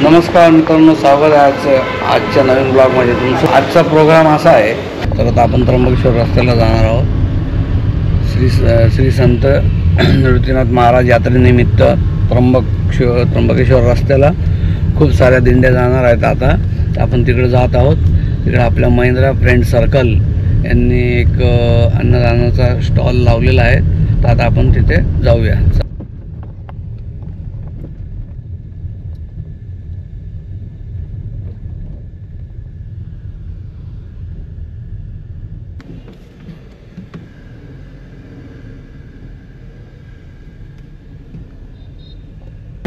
नमस्कार मित्रांनो, स्वागत आहे आजच्या नवीन ब्लॉगमध्ये तुमचं। आजचा प्रोग्राम असा आहे, तर आता आपण त्र्यंबकेश्वर रस्त्याला जाणार आहोत। श्री संत निवृत्तीनाथ महाराज यात्रेनिमित्त त्र्यंबकेश्वर रस्त्याला खूप साऱ्या दिंड्या जाणार आहेत। आता आपण तिकडे जात आहोत। तिकडे आपल्या महिंद्रा फ्रेंड सर्कल यांनी एक अन्नदानाचा स्टॉल लावलेला आहे, तर आता आपण तिथे जाऊया।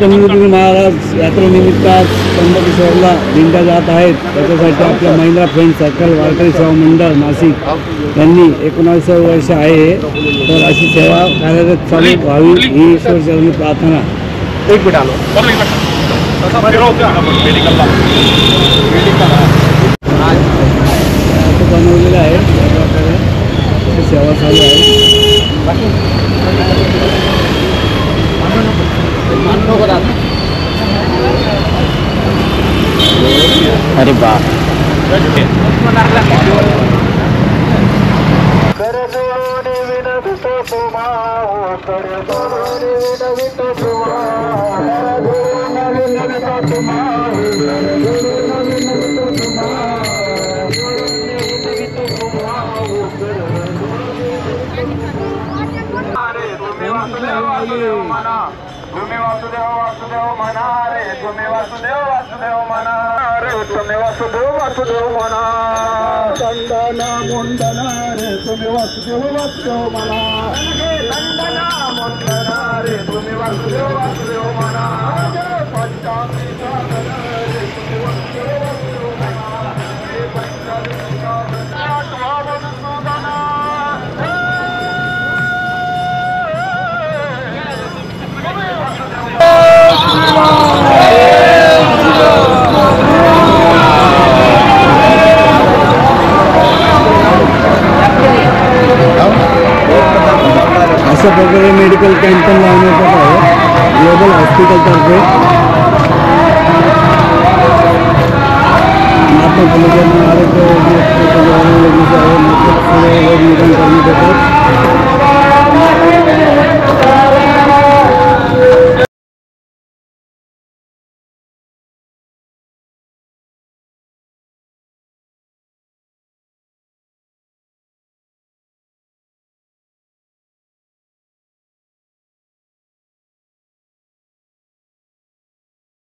निवृत्ती महाराज यात्रेनिमित्त त्र्यंबकेश्वरला दिंड्या जात आहेत। त्याच्यासाठी आपल्या महिंद्रा फ्रेंड सर्कल वारकरी सेवा मंडळ नाशिक यांनी 19 वर्ष आहे, तर अशी सेवा कार्यरत चालू व्हावी ही ईश्वरचरणी प्रार्थना। एक मिनिट आलो बनवलेलं आहे, त्या प्रकारे सेवा चालू आहे। अरे बाप तुम्ही वासुदेव वासुदेव म्हणा रे, तुम्ही वासुदेव वासुदेव म्हणा रे, तुम्ही वासुदेव वासुदेव म्हणा। दंडना मुंडना रे, तुम्ही वासुदेव वासुदेव म्हणा। दंडना मुंडना रे, तुम्ही वासुदेव वासुदेव म्हणा। पंचामी साधना रे, तुम्ही वासुदेव वासुदेव म्हणा। पंचामी साधना मधुसूदना अशा प्रकारे मेडिकल कॅम्प पण लावण्यात आहे ग्लोबल हॉस्पिटलतर्फे।